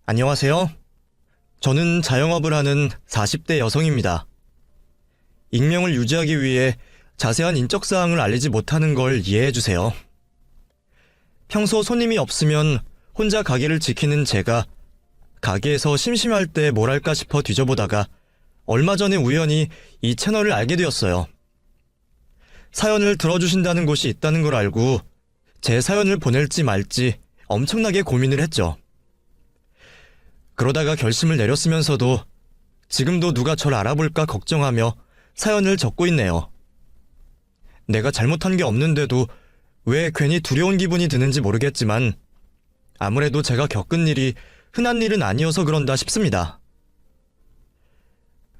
안녕하세요. 저는 자영업을 하는 40대 여성입니다. 익명을 유지하기 위해 자세한 인적사항을 알리지 못하는 걸 이해해주세요. 평소 손님이 없으면 혼자 가게를 지키는 제가 가게에서 심심할 때 뭘 할까 싶어 뒤져보다가 얼마 전에 우연히 이 채널을 알게 되었어요. 사연을 들어주신다는 곳이 있다는 걸 알고 제 사연을 보낼지 말지 엄청나게 고민을 했죠. 그러다가 결심을 내렸으면서도 지금도 누가 절 알아볼까 걱정하며 사연을 적고 있네요. 내가 잘못한 게 없는데도 왜 괜히 두려운 기분이 드는지 모르겠지만 아무래도 제가 겪은 일이 흔한 일은 아니어서 그런다 싶습니다.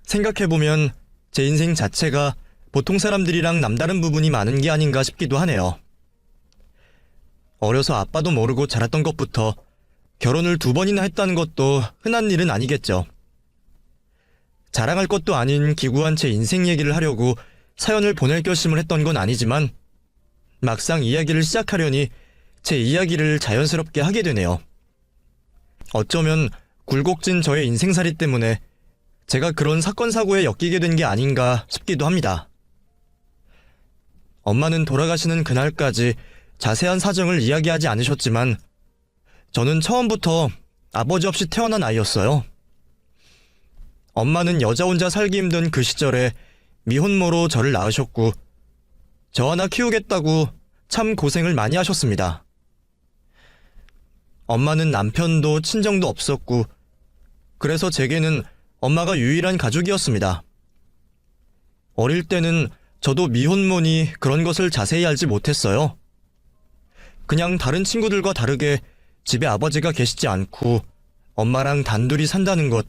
생각해보면 제 인생 자체가 보통 사람들이랑 남다른 부분이 많은 게 아닌가 싶기도 하네요. 어려서 아빠도 모르고 자랐던 것부터 결혼을 2번이나 했다는 것도 흔한 일은 아니겠죠. 자랑할 것도 아닌 기구한 제 인생 얘기를 하려고 사연을 보낼 결심을 했던 건 아니지만 막상 이야기를 시작하려니 제 이야기를 자연스럽게 하게 되네요. 어쩌면 굴곡진 저의 인생살이 때문에 제가 그런 사건 사고에 엮이게 된 게 아닌가 싶기도 합니다. 엄마는 돌아가시는 그날까지 자세한 사정을 이야기하지 않으셨지만 저는 처음부터 아버지 없이 태어난 아이였어요. 엄마는 여자 혼자 살기 힘든 그 시절에 미혼모로 저를 낳으셨고 저 하나 키우겠다고 참 고생을 많이 하셨습니다. 엄마는 남편도 친정도 없었고 그래서 제게는 엄마가 유일한 가족이었습니다. 어릴 때는 저도 미혼모니 그런 것을 자세히 알지 못했어요. 그냥 다른 친구들과 다르게 집에 아버지가 계시지 않고 엄마랑 단둘이 산다는 것,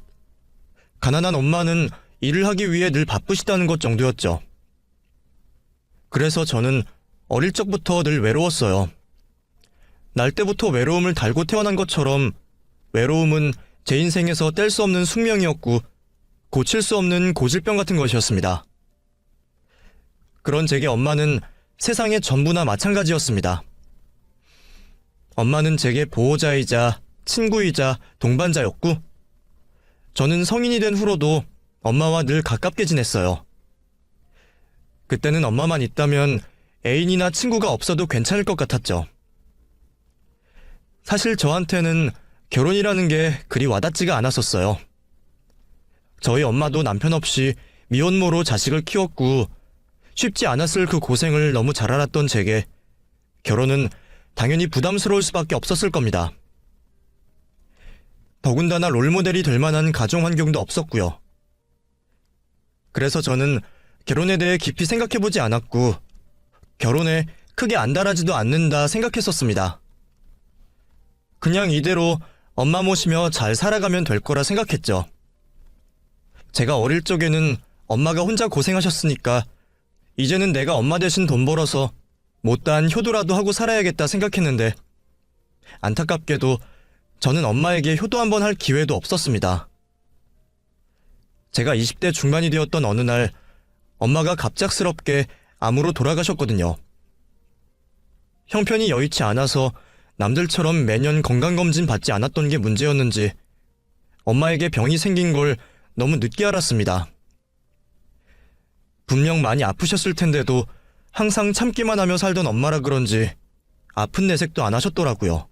가난한 엄마는 일을 하기 위해 늘 바쁘시다는 것 정도였죠. 그래서 저는 어릴 적부터 늘 외로웠어요. 날 때부터 외로움을 달고 태어난 것처럼 외로움은 제 인생에서 뗄 수 없는 숙명이었고 고칠 수 없는 고질병 같은 것이었습니다. 그런 제게 엄마는 세상의 전부나 마찬가지였습니다. 엄마는 제게 보호자이자 친구이자 동반자였고 저는 성인이 된 후로도 엄마와 늘 가깝게 지냈어요. 그때는 엄마만 있다면 애인이나 친구가 없어도 괜찮을 것 같았죠. 사실 저한테는 결혼이라는 게 그리 와닿지가 않았었어요. 저희 엄마도 남편 없이 미혼모로 자식을 키웠고 쉽지 않았을 그 고생을 너무 잘 알았던 제게 결혼은 당연히 부담스러울 수밖에 없었을 겁니다. 더군다나 롤모델이 될 만한 가정 환경도 없었고요. 그래서 저는 결혼에 대해 깊이 생각해보지 않았고 결혼에 크게 안달하지도 않는다 생각했었습니다. 그냥 이대로 엄마 모시며 잘 살아가면 될 거라 생각했죠. 제가 어릴 적에는 엄마가 혼자 고생하셨으니까 이제는 내가 엄마 대신 돈 벌어서 못다한 효도라도 하고 살아야겠다 생각했는데 안타깝게도 저는 엄마에게 효도 한번 할 기회도 없었습니다. 제가 20대 중반이 되었던 어느 날 엄마가 갑작스럽게 암으로 돌아가셨거든요. 형편이 여의치 않아서 남들처럼 매년 건강검진 받지 않았던 게 문제였는지 엄마에게 병이 생긴 걸 너무 늦게 알았습니다. 분명 많이 아프셨을 텐데도 항상 참기만 하며 살던 엄마라 그런지 아픈 내색도 안 하셨더라고요.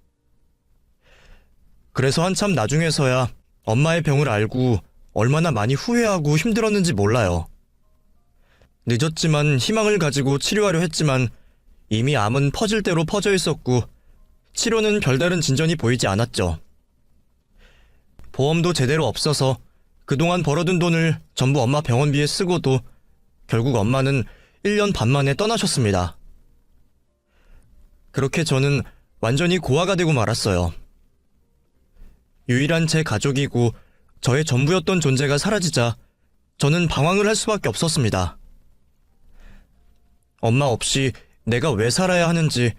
그래서 한참 나중에서야 엄마의 병을 알고 얼마나 많이 후회하고 힘들었는지 몰라요. 늦었지만 희망을 가지고 치료하려 했지만 이미 암은 퍼질 대로 퍼져 있었고 치료는 별다른 진전이 보이지 않았죠. 보험도 제대로 없어서 그동안 벌어둔 돈을 전부 엄마 병원비에 쓰고도 결국 엄마는 1년 반 만에 떠나셨습니다. 그렇게 저는 완전히 고아가 되고 말았어요. 유일한 제 가족이고 저의 전부였던 존재가 사라지자 저는 방황을 할 수밖에 없었습니다. 엄마 없이 내가 왜 살아야 하는지,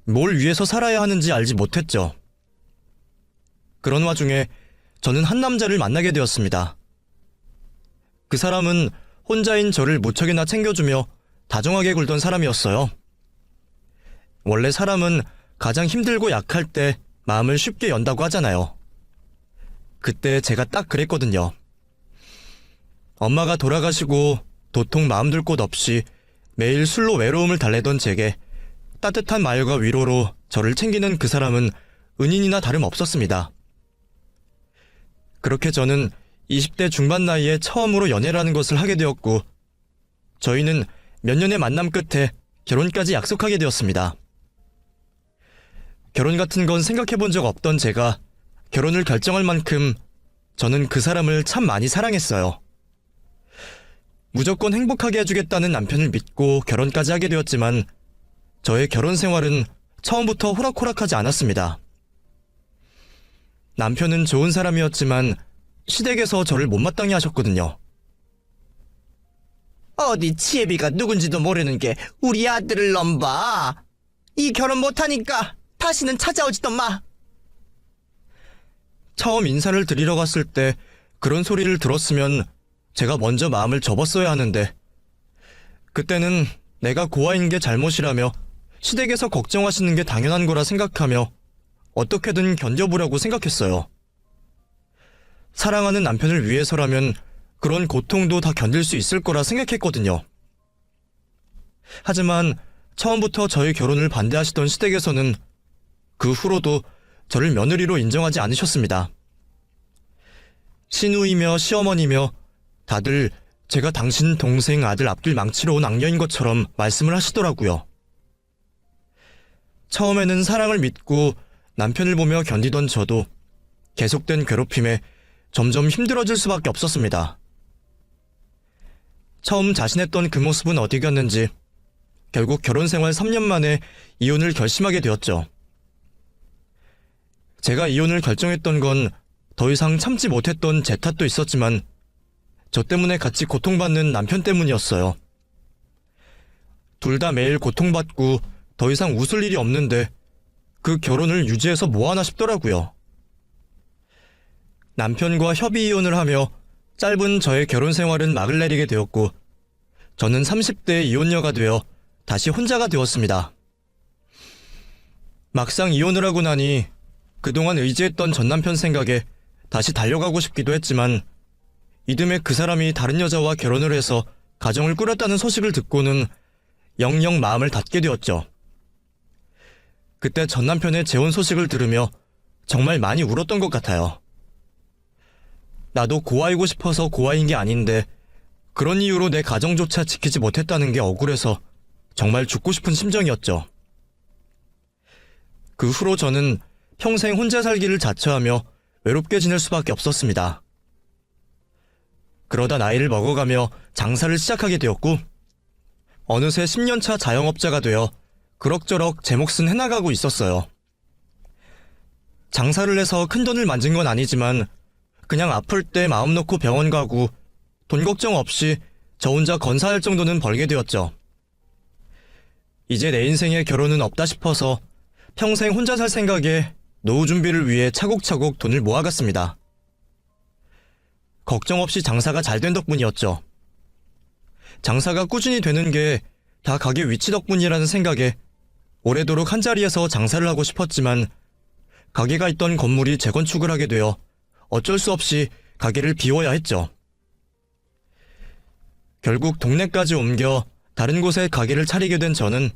뭘 위해서 살아야 하는지 알지 못했죠. 그런 와중에 저는 한 남자를 만나게 되었습니다. 그 사람은 혼자인 저를 무척이나 챙겨주며 다정하게 굴던 사람이었어요. 원래 사람은 가장 힘들고 약할 때 마음을 쉽게 연다고 하잖아요. 그때 제가 딱 그랬거든요. 엄마가 돌아가시고 도통 마음둘 곳 없이 매일 술로 외로움을 달래던 제게 따뜻한 말과 위로로 저를 챙기는 그 사람은 은인이나 다름없었습니다. 그렇게 저는 20대 중반 나이에 처음으로 연애라는 것을 하게 되었고, 저희는 몇 년의 만남 끝에 결혼까지 약속하게 되었습니다. 결혼 같은 건 생각해 본 적 없던 제가 결혼을 결정할 만큼 저는 그 사람을 참 많이 사랑했어요. 무조건 행복하게 해주겠다는 남편을 믿고 결혼까지 하게 되었지만 저의 결혼 생활은 처음부터 호락호락하지 않았습니다. 남편은 좋은 사람이었지만 시댁에서 저를 못마땅해 하셨거든요. 어디 치애비가 누군지도 모르는 게 우리 아들을 넘봐. 이 결혼 못하니까 다시는 찾아오지도 마. 처음 인사를 드리러 갔을 때 그런 소리를 들었으면 제가 먼저 마음을 접었어야 하는데, 그때는 내가 고아인 게 잘못이라며 시댁에서 걱정하시는 게 당연한 거라 생각하며 어떻게든 견뎌보려고 생각했어요. 사랑하는 남편을 위해서라면 그런 고통도 다 견딜 수 있을 거라 생각했거든요. 하지만 처음부터 저희 결혼을 반대하시던 시댁에서는 그 후로도 저를 며느리로 인정하지 않으셨습니다. 시누이며 시어머니며 다들 제가 당신 동생 아들 앞길 망치러 온 악녀인 것처럼 말씀을 하시더라고요. 처음에는 사랑을 믿고 남편을 보며 견디던 저도 계속된 괴롭힘에 점점 힘들어질 수밖에 없었습니다. 처음 자신했던 그 모습은 어디 갔는지 결국 결혼 생활 3년 만에 이혼을 결심하게 되었죠. 제가 이혼을 결정했던 건 더 이상 참지 못했던 제 탓도 있었지만 저 때문에 같이 고통받는 남편 때문이었어요. 둘 다 매일 고통받고 더 이상 웃을 일이 없는데 그 결혼을 유지해서 뭐하나 싶더라고요. 남편과 협의 이혼을 하며 짧은 저의 결혼 생활은 막을 내리게 되었고, 저는 30대 이혼녀가 되어 다시 혼자가 되었습니다. 막상 이혼을 하고 나니 그동안 의지했던 전남편 생각에 다시 달려가고 싶기도 했지만, 이듬해 그 사람이 다른 여자와 결혼을 해서 가정을 꾸렸다는 소식을 듣고는 영영 마음을 닫게 되었죠. 그때 전남편의 재혼 소식을 들으며 정말 많이 울었던 것 같아요. 나도 고아이고 싶어서 고아인 게 아닌데 그런 이유로 내 가정조차 지키지 못했다는 게 억울해서 정말 죽고 싶은 심정이었죠. 그 후로 저는 평생 혼자 살기를 자처하며 외롭게 지낼 수밖에 없었습니다. 그러다 나이를 먹어가며 장사를 시작하게 되었고, 어느새 10년차 자영업자가 되어 그럭저럭 제 몫은 해나가고 있었어요. 장사를 해서 큰돈을 만진 건 아니지만 그냥 아플 때 마음 놓고 병원 가고 돈 걱정 없이 저 혼자 건사할 정도는 벌게 되었죠. 이제 내 인생에 결혼은 없다 싶어서 평생 혼자 살 생각에 노후 준비를 위해 차곡차곡 돈을 모아갔습니다. 걱정 없이 장사가 잘 된 덕분이었죠. 장사가 꾸준히 되는 게 다 가게 위치 덕분이라는 생각에 오래도록 한자리에서 장사를 하고 싶었지만 가게가 있던 건물이 재건축을 하게 되어 어쩔 수 없이 가게를 비워야 했죠. 결국 동네까지 옮겨 다른 곳에 가게를 차리게 된 저는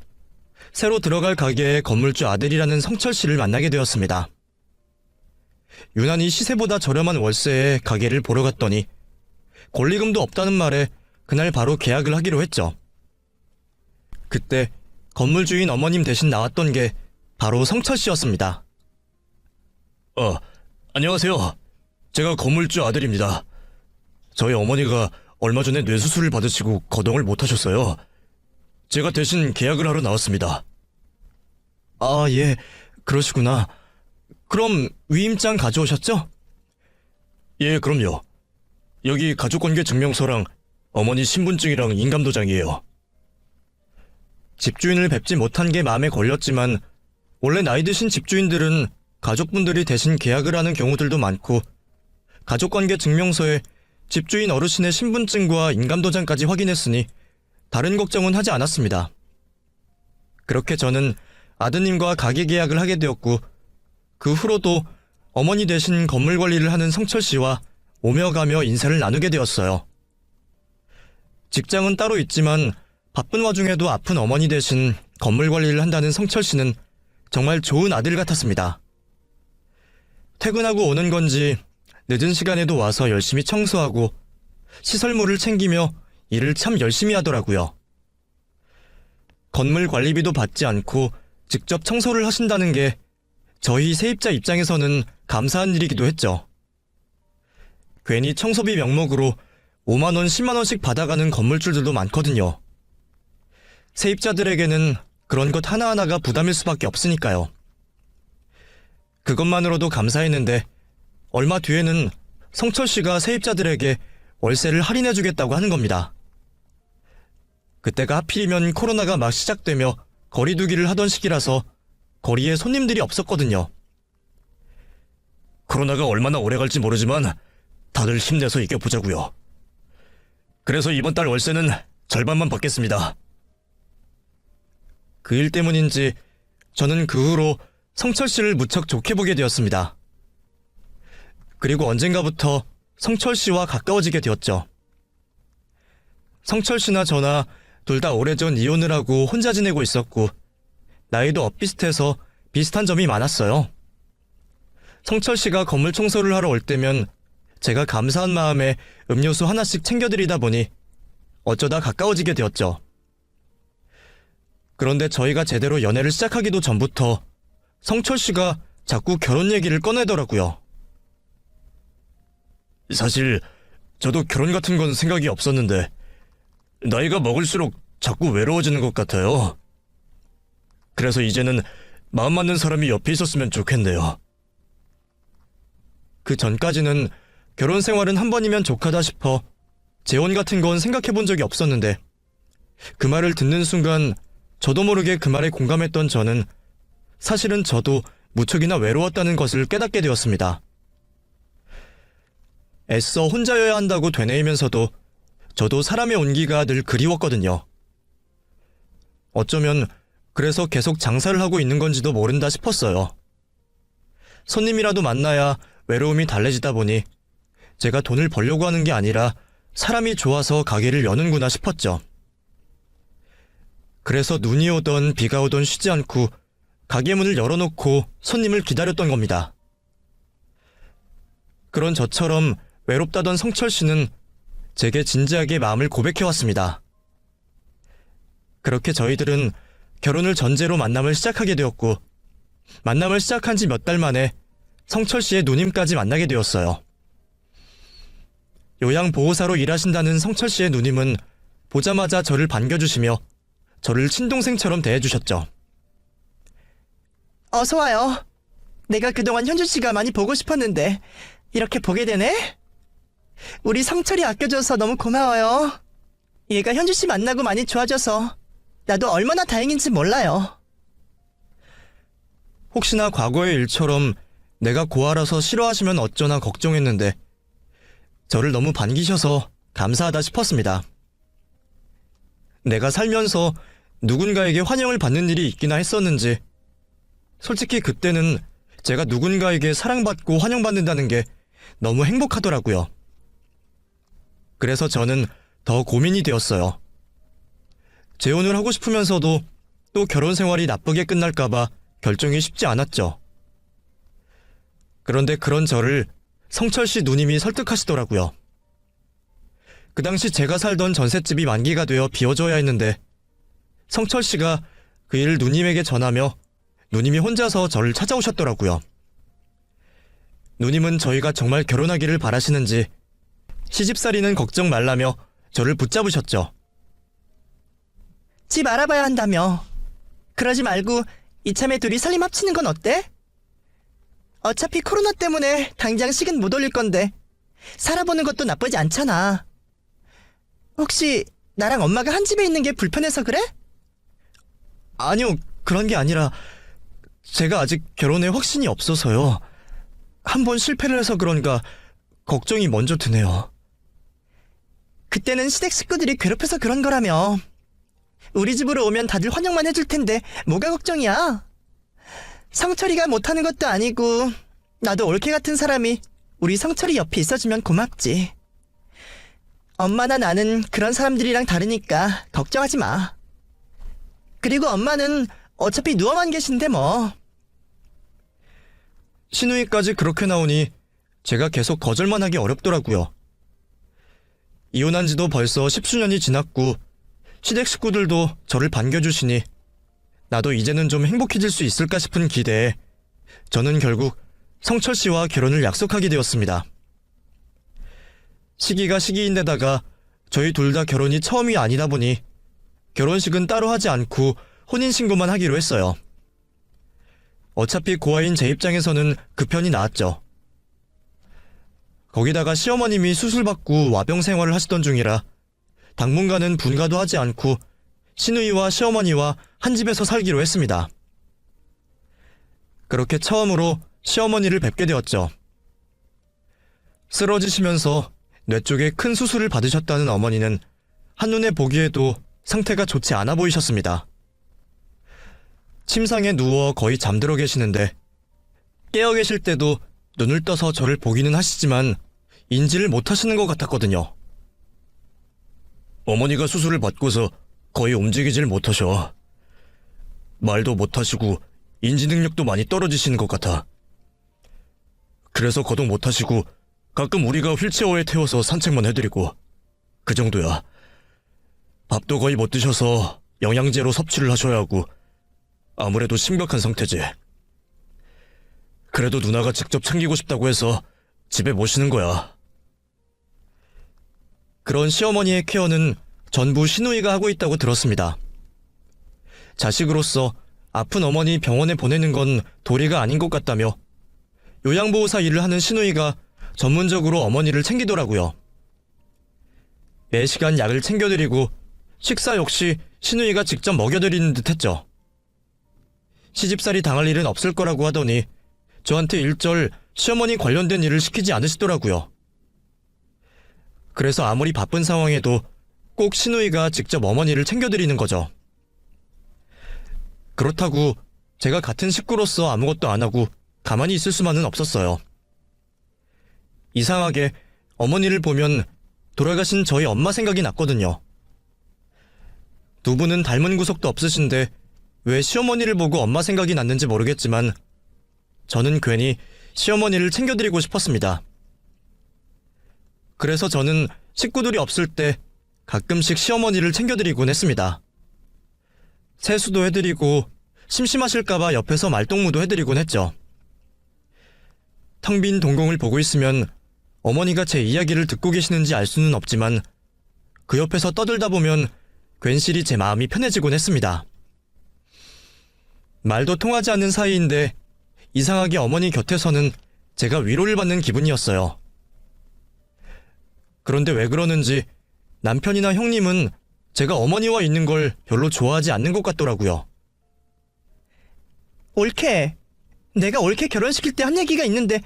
새로 들어갈 가게의 건물주 아들이라는 성철 씨를 만나게 되었습니다. 유난히 시세보다 저렴한 월세에 가게를 보러 갔더니 권리금도 없다는 말에 그날 바로 계약을 하기로 했죠. 그때 건물주인 어머님 대신 나왔던 게 바로 성철 씨였습니다. 안녕하세요. 제가 건물주 아들입니다. 저희 어머니가 얼마 전에 뇌수술을 받으시고 거동을 못하셨어요. 제가 대신 계약을 하러 나왔습니다. 아, 예, 그러시구나. 그럼 위임장 가져오셨죠? 예, 그럼요. 여기 가족관계 증명서랑 어머니 신분증이랑 인감도장이에요. 집주인을 뵙지 못한 게 마음에 걸렸지만 원래 나이 드신 집주인들은 가족분들이 대신 계약을 하는 경우들도 많고, 가족관계 증명서에 집주인 어르신의 신분증과 인감도장까지 확인했으니 다른 걱정은 하지 않았습니다. 그렇게 저는 아드님과 가게 계약을 하게 되었고, 그 후로도 어머니 대신 건물 관리를 하는 성철 씨와 오며 가며 인사를 나누게 되었어요. 직장은 따로 있지만 바쁜 와중에도 아픈 어머니 대신 건물 관리를 한다는 성철 씨는 정말 좋은 아들 같았습니다. 퇴근하고 오는 건지 늦은 시간에도 와서 열심히 청소하고 시설물을 챙기며 일을 참 열심히 하더라고요. 건물 관리비도 받지 않고 직접 청소를 하신다는 게 저희 세입자 입장에서는 감사한 일이기도 했죠. 괜히 청소비 명목으로 5만 원, 10만 원씩 받아가는 건물주들도 많거든요. 세입자들에게는 그런 것 하나하나가 부담일 수밖에 없으니까요. 그것만으로도 감사했는데 얼마 뒤에는 성철 씨가 세입자들에게 월세를 할인해주겠다고 하는 겁니다. 그때가 하필이면 코로나가 막 시작되며 거리두기를 하던 시기라서 거리에 손님들이 없었거든요. 코로나가 얼마나 오래 갈지 모르지만 다들 힘내서 이겨보자고요. 그래서 이번 달 월세는 절반만 받겠습니다. 그 일 때문인지 저는 그 후로 성철 씨를 무척 좋게 보게 되었습니다. 그리고 언젠가부터 성철 씨와 가까워지게 되었죠. 성철 씨나 저나 둘 다 오래전 이혼을 하고 혼자 지내고 있었고 나이도 엇비슷해서 비슷한 점이 많았어요. 성철 씨가 건물 청소를 하러 올 때면 제가 감사한 마음에 음료수 하나씩 챙겨드리다 보니 어쩌다 가까워지게 되었죠. 그런데 저희가 제대로 연애를 시작하기도 전부터 성철 씨가 자꾸 결혼 얘기를 꺼내더라고요. 사실 저도 결혼 같은 건 생각이 없었는데 나이가 먹을수록 자꾸 외로워지는 것 같아요. 그래서 이제는 마음 맞는 사람이 옆에 있었으면 좋겠네요. 그 전까지는 결혼 생활은 한 번이면 족하다 싶어 재혼 같은 건 생각해 본 적이 없었는데 그 말을 듣는 순간 저도 모르게 그 말에 공감했던 저는 사실은 저도 무척이나 외로웠다는 것을 깨닫게 되었습니다. 애써 혼자여야 한다고 되뇌이면서도 저도 사람의 온기가 늘 그리웠거든요. 어쩌면 그래서 계속 장사를 하고 있는 건지도 모른다 싶었어요. 손님이라도 만나야 외로움이 달래지다 보니 제가 돈을 벌려고 하는 게 아니라 사람이 좋아서 가게를 여는구나 싶었죠. 그래서 눈이 오던 비가 오던 쉬지 않고 가게 문을 열어놓고 손님을 기다렸던 겁니다. 그런 저처럼 외롭다던 성철 씨는 제게 진지하게 마음을 고백해왔습니다. 그렇게 저희들은 결혼을 전제로 만남을 시작하게 되었고 만남을 시작한 지 몇 달 만에 성철 씨의 누님까지 만나게 되었어요. 요양보호사로 일하신다는 성철 씨의 누님은 보자마자 저를 반겨주시며 저를 친동생처럼 대해주셨죠. 어서 와요. 내가 그동안 현주 씨가 많이 보고 싶었는데 이렇게 보게 되네? 우리 성철이 아껴줘서 너무 고마워요. 얘가 현주 씨 만나고 많이 좋아져서 나도 얼마나 다행인지 몰라요. 혹시나 과거의 일처럼 내가 고아라서 싫어하시면 어쩌나 걱정했는데 저를 너무 반기셔서 감사하다 싶었습니다. 내가 살면서 누군가에게 환영을 받는 일이 있기나 했었는지 솔직히 그때는 제가 누군가에게 사랑받고 환영받는다는 게 너무 행복하더라고요. 그래서 저는 더 고민이 되었어요. 재혼을 하고 싶으면서도 또 결혼 생활이 나쁘게 끝날까봐 결정이 쉽지 않았죠. 그런데 그런 저를 성철 씨 누님이 설득하시더라고요. 그 당시 제가 살던 전셋집이 만기가 되어 비워줘야 했는데 성철 씨가 그 일을 누님에게 전하며 누님이 혼자서 저를 찾아오셨더라고요. 누님은 저희가 정말 결혼하기를 바라시는지 시집살이는 걱정 말라며 저를 붙잡으셨죠. 집 알아봐야 한다며. 그러지 말고 이참에 둘이 살림 합치는 건 어때? 어차피 코로나 때문에 당장 식은 못 올릴 건데 살아보는 것도 나쁘지 않잖아. 혹시 나랑 엄마가 한 집에 있는 게 불편해서 그래? 아니요, 그런 게 아니라 제가 아직 결혼에 확신이 없어서요. 한 번 실패를 해서 그런가 걱정이 먼저 드네요. 그때는 시댁 식구들이 괴롭혀서 그런 거라며. 우리 집으로 오면 다들 환영만 해줄 텐데 뭐가 걱정이야? 성철이가 못하는 것도 아니고 나도 올케 같은 사람이 우리 성철이 옆에 있어주면 고맙지. 엄마나 나는 그런 사람들이랑 다르니까 걱정하지 마. 그리고 엄마는 어차피 누워만 계신데 뭐. 신우이까지 그렇게 나오니 제가 계속 거절만 하기 어렵더라고요. 이혼한 지도 벌써 10수년이 지났고 시댁 식구들도 저를 반겨주시니 나도 이제는 좀 행복해질 수 있을까 싶은 기대에 저는 결국 성철 씨와 결혼을 약속하게 되었습니다. 시기가 시기인데다가 저희 둘 다 결혼이 처음이 아니다 보니 결혼식은 따로 하지 않고 혼인신고만 하기로 했어요. 어차피 고아인 제 입장에서는 그 편이 나았죠. 거기다가 시어머님이 수술받고 와병 생활을 하시던 중이라 당분간은 분가도 하지 않고 시누이와 시어머니와 한 집에서 살기로 했습니다. 그렇게 처음으로 시어머니를 뵙게 되었죠. 쓰러지시면서 뇌 쪽에 큰 수술을 받으셨다는 어머니는 한눈에 보기에도 상태가 좋지 않아 보이셨습니다. 침상에 누워 거의 잠들어 계시는데 깨어 계실 때도 눈을 떠서 저를 보기는 하시지만 인지를 못하시는 것 같았거든요. 어머니가 수술을 받고서 거의 움직이질 못하셔. 말도 못하시고 인지 능력도 많이 떨어지시는 것 같아. 그래서 거동 못하시고 가끔 우리가 휠체어에 태워서 산책만 해드리고 그 정도야. 밥도 거의 못 드셔서 영양제로 섭취를 하셔야 하고 아무래도 심각한 상태지. 그래도 누나가 직접 챙기고 싶다고 해서 집에 모시는 거야. 그런 시어머니의 케어는 전부 시누이가 하고 있다고 들었습니다. 자식으로서 아픈 어머니 병원에 보내는 건 도리가 아닌 것 같다며 요양보호사 일을 하는 시누이가 전문적으로 어머니를 챙기더라고요. 매 시간 약을 챙겨드리고 식사 역시 시누이가 직접 먹여드리는 듯 했죠. 시집살이 당할 일은 없을 거라고 하더니 저한테 일절 시어머니 관련된 일을 시키지 않으시더라고요. 그래서 아무리 바쁜 상황에도 꼭 시누이가 직접 어머니를 챙겨드리는 거죠. 그렇다고 제가 같은 식구로서 아무것도 안 하고 가만히 있을 수만은 없었어요. 이상하게 어머니를 보면 돌아가신 저희 엄마 생각이 났거든요. 두 분은 닮은 구석도 없으신데 왜 시어머니를 보고 엄마 생각이 났는지 모르겠지만 저는 괜히 시어머니를 챙겨드리고 싶었습니다. 그래서 저는 식구들이 없을 때 가끔씩 시어머니를 챙겨드리곤 했습니다. 세수도 해드리고 심심하실까봐 옆에서 말동무도 해드리곤 했죠. 텅 빈 동공을 보고 있으면 어머니가 제 이야기를 듣고 계시는지 알 수는 없지만 그 옆에서 떠들다 보면 괜시리 제 마음이 편해지곤 했습니다. 말도 통하지 않는 사이인데 이상하게 어머니 곁에서는 제가 위로를 받는 기분이었어요. 그런데 왜 그러는지 남편이나 형님은 제가 어머니와 있는 걸 별로 좋아하지 않는 것 같더라고요. 올케, 내가 올케 결혼시킬 때 한 얘기가 있는데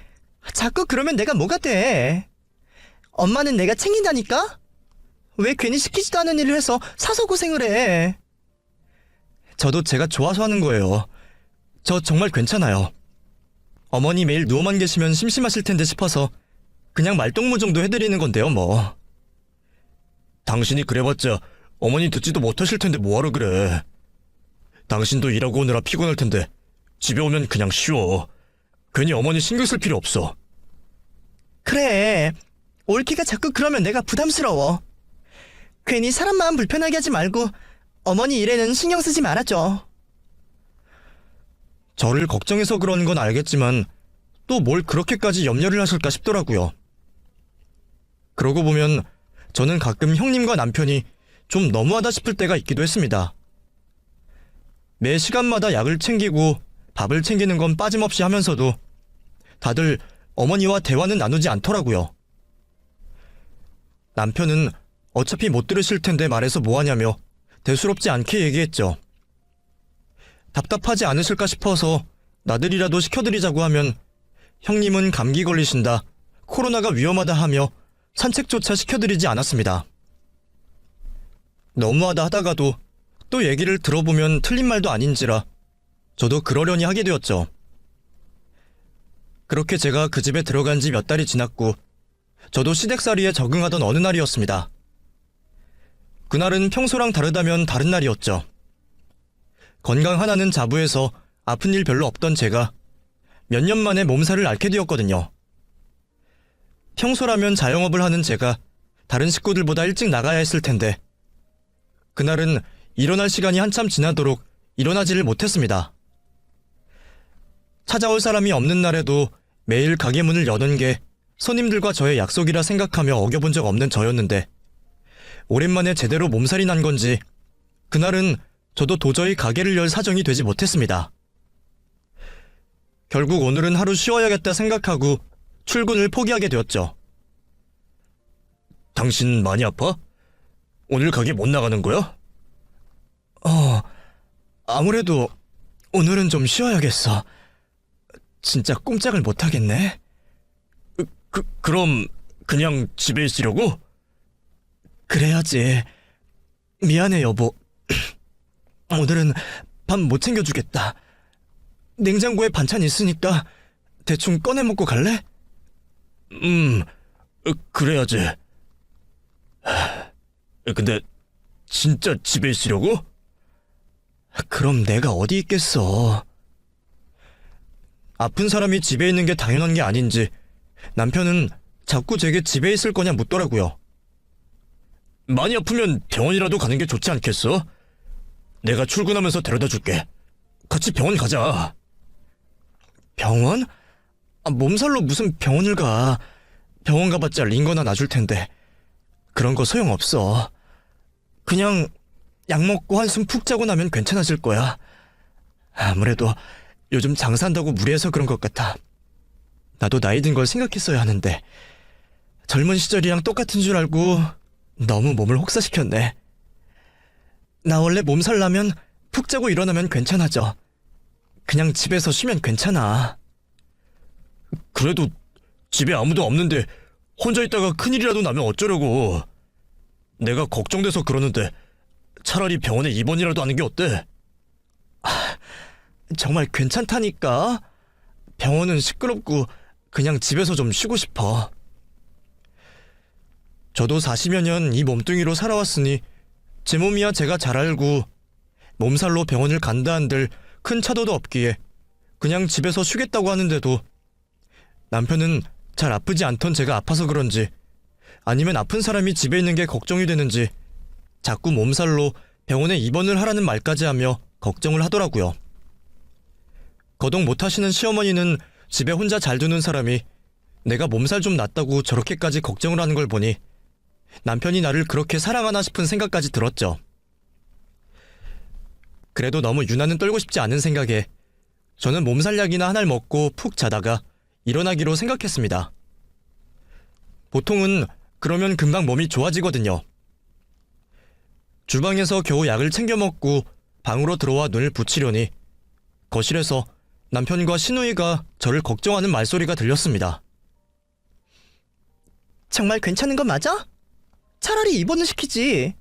자꾸 그러면 내가 뭐가 돼? 엄마는 내가 챙긴다니까? 왜 괜히 시키지도 않은 일을 해서 사서 고생을 해? 저도 제가 좋아서 하는 거예요. 저 정말 괜찮아요. 어머니 매일 누워만 계시면 심심하실 텐데 싶어서 그냥 말동무 정도 해드리는 건데요, 뭐. 당신이 그래봤자 어머니 듣지도 못하실 텐데 뭐하러 그래. 당신도 일하고 오느라 피곤할 텐데 집에 오면 그냥 쉬어. 괜히 어머니 신경 쓸 필요 없어. 그래, 올케가 자꾸 그러면 내가 부담스러워. 괜히 사람 마음 불편하게 하지 말고 어머니 일에는 신경 쓰지 말아줘. 저를 걱정해서 그러는 건 알겠지만 또 뭘 그렇게까지 염려를 하실까 싶더라고요. 그러고 보면 저는 가끔 형님과 남편이 좀 너무하다 싶을 때가 있기도 했습니다. 매 시간마다 약을 챙기고 밥을 챙기는 건 빠짐없이 하면서도 다들 어머니와 대화는 나누지 않더라고요. 남편은 어차피 못 들으실 텐데 말해서 뭐하냐며 대수롭지 않게 얘기했죠. 답답하지 않으실까 싶어서 나들이라도 시켜드리자고 하면 형님은 감기 걸리신다, 코로나가 위험하다 하며 산책조차 시켜드리지 않았습니다. 너무하다 하다가도 또 얘기를 들어보면 틀린 말도 아닌지라 저도 그러려니 하게 되었죠. 그렇게 제가 그 집에 들어간 지 몇 달이 지났고 저도 시댁살이에 적응하던 어느 날이었습니다. 그날은 평소랑 다르다면 다른 날이었죠. 건강 하나는 자부해서 아픈 일 별로 없던 제가 몇 년 만에 몸살을 앓게 되었거든요. 평소라면 자영업을 하는 제가 다른 식구들보다 일찍 나가야 했을 텐데 그날은 일어날 시간이 한참 지나도록 일어나지를 못했습니다. 찾아올 사람이 없는 날에도 매일 가게 문을 여는 게 손님들과 저의 약속이라 생각하며 어겨본 적 없는 저였는데 오랜만에 제대로 몸살이 난 건지 그날은 저도 도저히 가게를 열 사정이 되지 못했습니다. 결국 오늘은 하루 쉬어야겠다 생각하고 출근을 포기하게 되었죠. 당신 많이 아파? 오늘 가게 못 나가는 거야? 아무래도 오늘은 좀 쉬어야겠어. 진짜 꼼짝을 못하겠네. 그럼 그냥 집에 있으려고? 그래야지. 미안해 여보. 오늘은 밥 못 챙겨주겠다. 냉장고에 반찬 있으니까 대충 꺼내 먹고 갈래? 그래야지. 근데 진짜 집에 있으려고? 그럼 내가 어디 있겠어. 아픈 사람이 집에 있는 게 당연한 게 아닌지 남편은 자꾸 제게 집에 있을 거냐 묻더라고요. 많이 아프면 병원이라도 가는 게 좋지 않겠어? 내가 출근하면서 데려다 줄게. 같이 병원 가자. 병원? 몸살로 무슨 병원을 가. 병원 가봤자 링거나 놔줄 텐데. 그런 거 소용없어. 그냥 약 먹고 한숨 푹 자고 나면 괜찮아질 거야. 아무래도 요즘 장사한다고 무리해서 그런 것 같아. 나도 나이 든 걸 생각했어야 하는데 젊은 시절이랑 똑같은 줄 알고 너무 몸을 혹사시켰네. 나 원래 몸살 나면 푹 자고 일어나면 괜찮아져. 그냥 집에서 쉬면 괜찮아. 그래도 집에 아무도 없는데 혼자 있다가 큰일이라도 나면 어쩌려고. 내가 걱정돼서 그러는데 차라리 병원에 입원이라도 하는 게 어때? 정말 괜찮다니까. 병원은 시끄럽고 그냥 집에서 좀 쉬고 싶어. 저도 40여 년 이 몸뚱이로 살아왔으니 제 몸이야 제가 잘 알고 몸살로 병원을 간다 한들 큰 차도도 없기에 그냥 집에서 쉬겠다고 하는데도 남편은 잘 아프지 않던 제가 아파서 그런지 아니면 아픈 사람이 집에 있는 게 걱정이 되는지 자꾸 몸살로 병원에 입원을 하라는 말까지 하며 걱정을 하더라고요. 거동 못하시는 시어머니는 집에 혼자 잘 두는 사람이 내가 몸살 좀 났다고 저렇게까지 걱정을 하는 걸 보니 남편이 나를 그렇게 사랑하나 싶은 생각까지 들었죠. 그래도 너무 유난은 떨고 싶지 않은 생각에 저는 몸살약이나 하나를 먹고 푹 자다가 일어나기로 생각했습니다. 보통은 그러면 금방 몸이 좋아지거든요. 주방에서 겨우 약을 챙겨 먹고 방으로 들어와 눈을 붙이려니 거실에서 남편과 시누이가 저를 걱정하는 말소리가 들렸습니다. 정말 괜찮은 건 맞아? 차라리 입원을 시키지.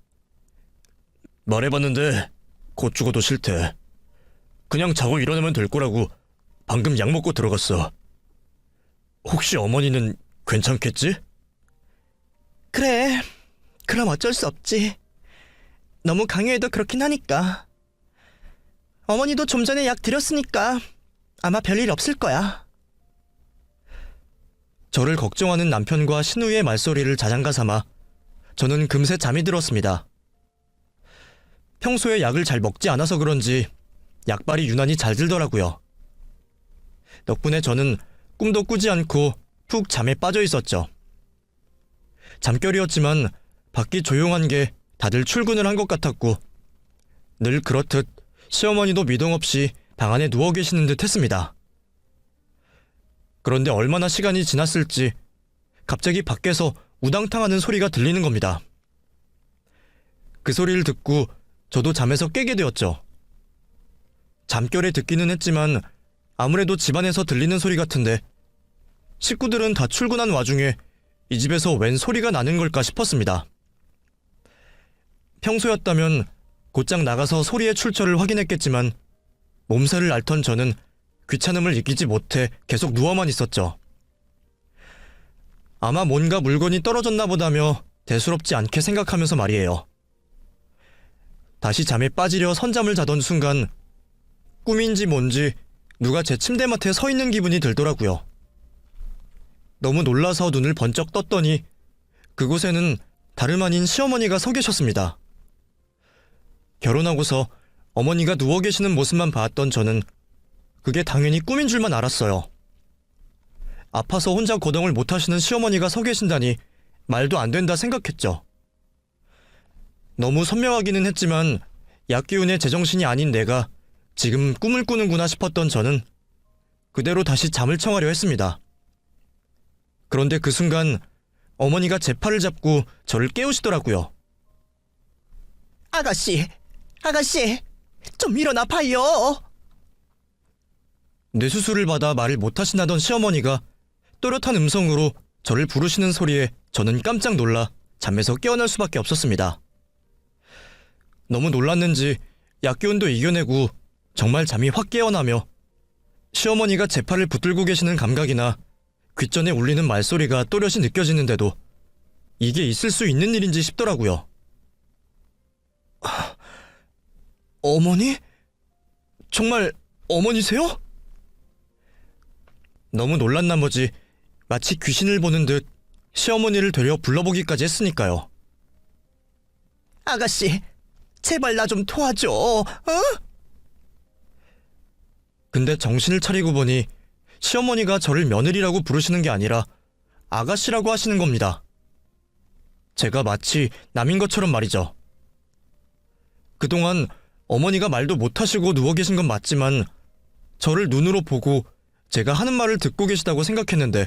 말해봤는데 곧 죽어도 싫대. 그냥 자고 일어나면 될 거라고 방금 약 먹고 들어갔어. 혹시 어머니는 괜찮겠지? 그래, 그럼 어쩔 수 없지. 너무 강요해도 그렇긴 하니까. 어머니도 좀 전에 약 드렸으니까 아마 별일 없을 거야. 저를 걱정하는 남편과 신우의 말소리를 자장가 삼아 저는 금세 잠이 들었습니다. 평소에 약을 잘 먹지 않아서 그런지 약발이 유난히 잘 들더라고요. 덕분에 저는 꿈도 꾸지 않고 푹 잠에 빠져 있었죠. 잠결이었지만 밖이 조용한 게 다들 출근을 한 것 같았고 늘 그렇듯 시어머니도 미동 없이 방 안에 누워 계시는 듯 했습니다. 그런데 얼마나 시간이 지났을지 갑자기 밖에서 우당탕하는 소리가 들리는 겁니다. 그 소리를 듣고 저도 잠에서 깨게 되었죠. 잠결에 듣기는 했지만 아무래도 집안에서 들리는 소리 같은데 식구들은 다 출근한 와중에 이 집에서 웬 소리가 나는 걸까 싶었습니다. 평소였다면 곧장 나가서 소리의 출처를 확인했겠지만 몸살을 앓던 저는 귀찮음을 이기지 못해 계속 누워만 있었죠. 아마 뭔가 물건이 떨어졌나 보다며 대수롭지 않게 생각하면서 말이에요. 다시 잠에 빠지려 선잠을 자던 순간 꿈인지 뭔지 누가 제 침대맡에 서 있는 기분이 들더라고요. 너무 놀라서 눈을 번쩍 떴더니 그곳에는 다름 아닌 시어머니가 서 계셨습니다. 결혼하고서 어머니가 누워 계시는 모습만 봤던 저는 그게 당연히 꿈인 줄만 알았어요. 아파서 혼자 거동을 못하시는 시어머니가 서 계신다니 말도 안 된다 생각했죠. 너무 선명하기는 했지만 약기운의 제정신이 아닌 내가 지금 꿈을 꾸는구나 싶었던 저는 그대로 다시 잠을 청하려 했습니다. 그런데 그 순간 어머니가 제 팔을 잡고 저를 깨우시더라고요. 아가씨, 좀 일어나 봐요. 뇌수술을 받아 말을 못하신다던 시어머니가 또렷한 음성으로 저를 부르시는 소리에 저는 깜짝 놀라 잠에서 깨어날 수밖에 없었습니다. 너무 놀랐는지 약기운도 이겨내고 정말 잠이 확 깨어나며 시어머니가 제 팔을 붙들고 계시는 감각이나 귓전에 울리는 말소리가 또렷이 느껴지는데도 이게 있을 수 있는 일인지 싶더라고요. 어머니? 정말 어머니세요? 너무 놀란 나머지 마치 귀신을 보는 듯 시어머니를 되려 불러보기까지 했으니까요. 아가씨, 제발 나 좀 도와줘. 어? 근데 정신을 차리고 보니 시어머니가 저를 며느리라고 부르시는 게 아니라 아가씨라고 하시는 겁니다. 제가 마치 남인 것처럼 말이죠. 그동안 어머니가 말도 못하시고 누워 계신 건 맞지만 저를 눈으로 보고 제가 하는 말을 듣고 계시다고 생각했는데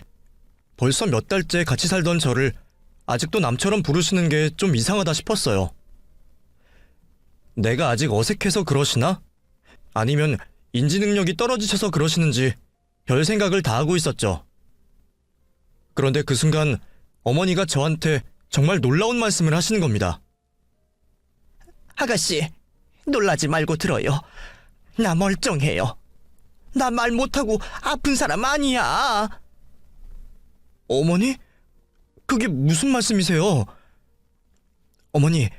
벌써 몇 달째 같이 살던 저를 아직도 남처럼 부르시는 게 좀 이상하다 싶었어요. 내가 아직 어색해서 그러시나? 아니면 인지 능력이 떨어지셔서 그러시는지 별 생각을 다 하고 있었죠. 그런데 그 순간 어머니가 저한테 정말 놀라운 말씀을 하시는 겁니다. 아가씨, 놀라지 말고 들어요. 나 멀쩡해요. 나 말 못하고 아픈 사람 아니야. 어머니? 그게 무슨 말씀이세요? 어머니,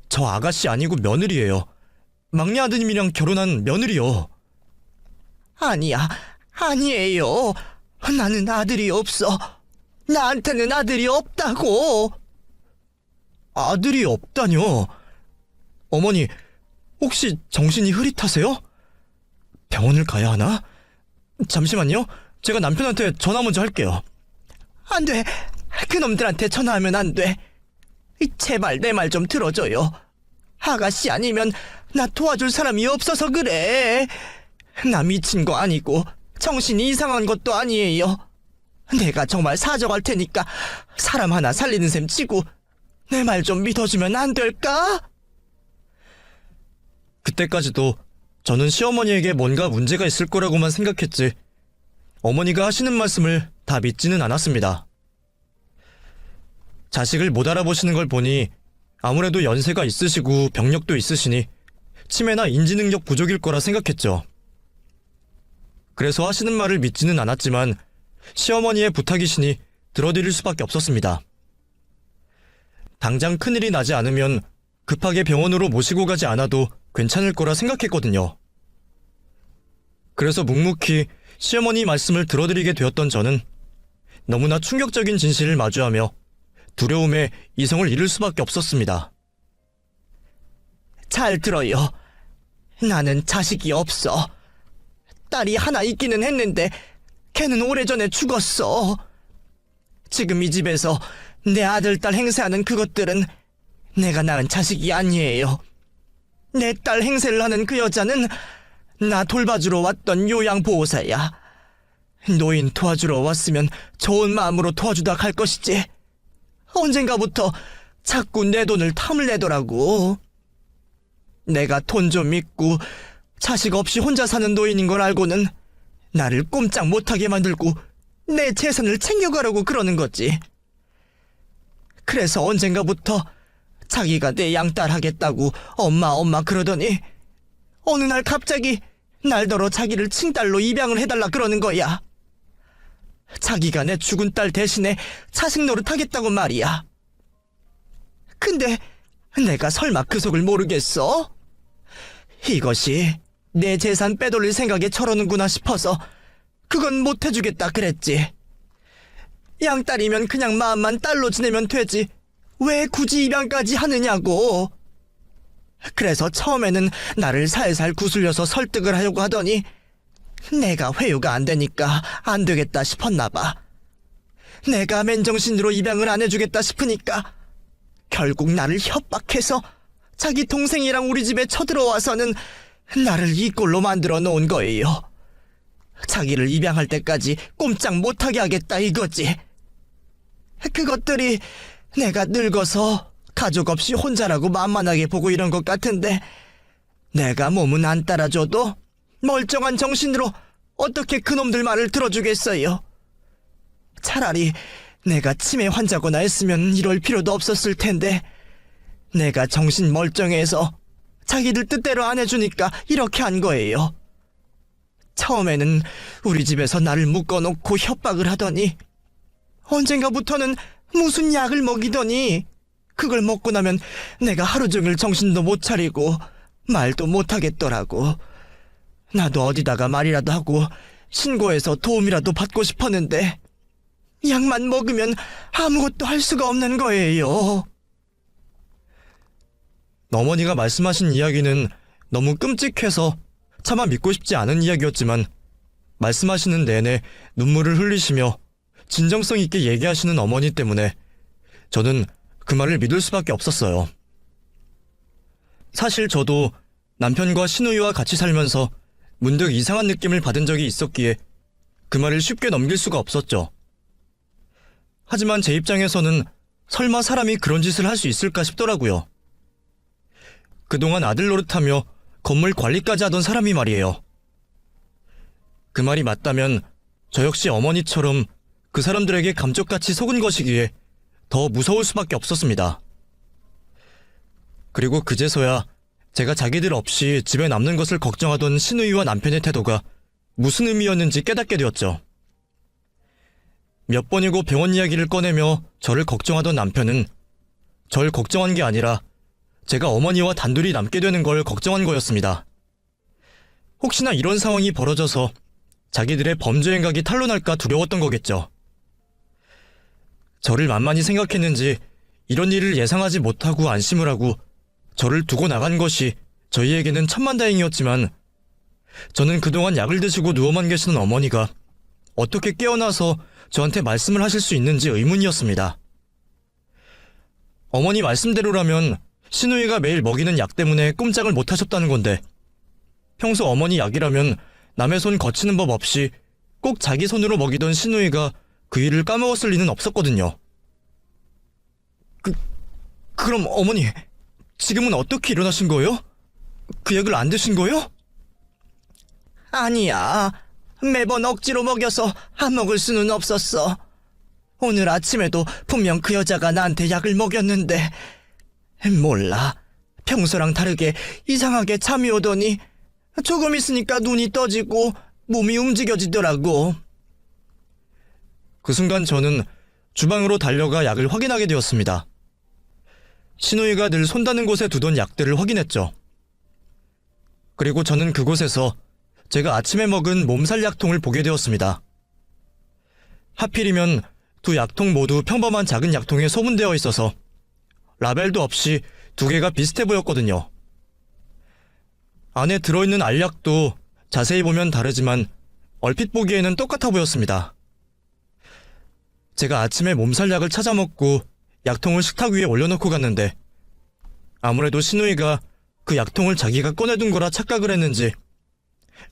저 아가씨 아니고 며느리예요. 막내 아드님이랑 결혼한 며느리요. 아니에요. 나는 아들이 없어. 나한테는 아들이 없다고. 아들이 없다뇨? 어머니, 혹시 정신이 흐릿하세요? 병원을 가야 하나? 잠시만요. 제가 남편한테 전화 먼저 할게요. 안 돼. 그놈들한테 전화하면 안 돼. 제발 내 말 좀 들어줘요. 아가씨 아니면 나 도와줄 사람이 없어서 그래. 나 미친 거 아니고 정신이 이상한 것도 아니에요. 내가 정말 사정할 테니까 사람 하나 살리는 셈 치고 내 말 좀 믿어주면 안 될까? 그때까지도 저는 시어머니에게 뭔가 문제가 있을 거라고만 생각했지 어머니가 하시는 말씀을 다 믿지는 않았습니다. 자식을 못 알아보시는 걸 보니 아무래도 연세가 있으시고 병력도 있으시니 치매나 인지능력 부족일 거라 생각했죠. 그래서 하시는 말을 믿지는 않았지만 시어머니의 부탁이시니 들어드릴 수밖에 없었습니다. 당장 큰일이 나지 않으면 급하게 병원으로 모시고 가지 않아도 괜찮을 거라 생각했거든요. 그래서 묵묵히 시어머니 말씀을 들어드리게 되었던 저는 너무나 충격적인 진실을 마주하며 두려움에 이성을 잃을 수밖에 없었습니다. 잘 들어요. 나는 자식이 없어. 딸이 하나 있기는 했는데 걔는 오래전에 죽었어. 지금 이 집에서 내 아들, 딸 행세하는 그것들은 내가 낳은 자식이 아니에요. 내 딸 행세를 하는 그 여자는 나 돌봐주러 왔던 요양보호사야. 노인 도와주러 왔으면 좋은 마음으로 도와주다 갈 것이지. 언젠가부터 자꾸 내 돈을 탐을 내더라고. 내가 돈 좀 있고 자식 없이 혼자 사는 노인인 걸 알고는 나를 꼼짝 못하게 만들고 내 재산을 챙겨가려고 그러는 거지. 그래서 언젠가부터 자기가 내 양딸 하겠다고 엄마 그러더니 어느 날 갑자기 날더러 자기를 친딸로 입양을 해달라 그러는 거야. 자기가 내 죽은 딸 대신에 자식 노릇하겠다고 말이야. 근데 내가 설마 그 속을 모르겠어? 이것이 내 재산 빼돌릴 생각에 저러는구나 싶어서 그건 못해주겠다 그랬지. 양딸이면 그냥 마음만 딸로 지내면 되지 왜 굳이 입양까지 하느냐고. 그래서 처음에는 나를 살살 구슬려서 설득을 하려고 하더니 내가 회유가 안 되니까 안 되겠다 싶었나 봐. 내가 맨정신으로 입양을 안 해주겠다 싶으니까 결국 나를 협박해서 자기 동생이랑 우리 집에 쳐들어와서는 나를 이 꼴로 만들어 놓은 거예요. 자기를 입양할 때까지 꼼짝 못하게 하겠다 이거지. 그것들이 내가 늙어서 가족 없이 혼자라고 만만하게 보고 이런 것 같은데 내가 몸은 안 따라줘도 멀쩡한 정신으로 어떻게 그놈들 말을 들어주겠어요. 차라리 내가 치매 환자거나 했으면 이럴 필요도 없었을 텐데 내가 정신 멀쩡해서 자기들 뜻대로 안 해주니까 이렇게 한 거예요. 처음에는 우리 집에서 나를 묶어놓고 협박을 하더니 언젠가부터는 무슨 약을 먹이더니 그걸 먹고 나면 내가 하루 종일 정신도 못 차리고 말도 못 하겠더라고. 나도 어디다가 말이라도 하고 신고해서 도움이라도 받고 싶었는데 약만 먹으면 아무것도 할 수가 없는 거예요. 어머니가 말씀하신 이야기는 너무 끔찍해서 차마 믿고 싶지 않은 이야기였지만 말씀하시는 내내 눈물을 흘리시며 진정성 있게 얘기하시는 어머니 때문에 저는 그 말을 믿을 수밖에 없었어요. 사실 저도 남편과 시누이와 같이 살면서 문득 이상한 느낌을 받은 적이 있었기에 그 말을 쉽게 넘길 수가 없었죠. 하지만 제 입장에서는 설마 사람이 그런 짓을 할 수 있을까 싶더라고요. 그동안 아들 노릇하며 건물 관리까지 하던 사람이 말이에요. 그 말이 맞다면 저 역시 어머니처럼 그 사람들에게 감쪽같이 속은 것이기에 더 무서울 수밖에 없었습니다. 그리고 그제서야 제가 자기들 없이 집에 남는 것을 걱정하던 시누이와 남편의 태도가 무슨 의미였는지 깨닫게 되었죠. 몇 번이고 병원 이야기를 꺼내며 저를 걱정하던 남편은 절 걱정한 게 아니라 제가 어머니와 단둘이 남게 되는 걸 걱정한 거였습니다. 혹시나 이런 상황이 벌어져서 자기들의 범죄 행각이 탄로날까 두려웠던 거겠죠. 저를 만만히 생각했는지 이런 일을 예상하지 못하고 안심을 하고 저를 두고 나간 것이 저희에게는 천만다행이었지만 저는 그동안 약을 드시고 누워만 계시는 어머니가 어떻게 깨어나서 저한테 말씀을 하실 수 있는지 의문이었습니다. 어머니 말씀대로라면 시누이가 매일 먹이는 약 때문에 꼼짝을 못하셨다는 건데 평소 어머니 약이라면 남의 손 거치는 법 없이 꼭 자기 손으로 먹이던 시누이가 그 일을 까먹었을 리는 없었거든요. 그럼 어머니 지금은 어떻게 일어나신 거예요? 그 약을 안 드신 거예요? 아니야. 매번 억지로 먹여서 안 먹을 수는 없었어. 오늘 아침에도 분명 그 여자가 나한테 약을 먹였는데 몰라. 평소랑 다르게 이상하게 잠이 오더니 조금 있으니까 눈이 떠지고 몸이 움직여지더라고. 그 순간 저는 주방으로 달려가 약을 확인하게 되었습니다. 시누이가 늘 손 닿는 곳에 두던 약들을 확인했죠. 그리고 저는 그곳에서 제가 아침에 먹은 몸살 약통을 보게 되었습니다. 하필이면 두 약통 모두 평범한 작은 약통에 소분되어 있어서 라벨도 없이 두 개가 비슷해 보였거든요. 안에 들어있는 알약도 자세히 보면 다르지만 얼핏 보기에는 똑같아 보였습니다. 제가 아침에 몸살약을 찾아 먹고 약통을 식탁 위에 올려놓고 갔는데 아무래도 시누이가 그 약통을 자기가 꺼내둔 거라 착각을 했는지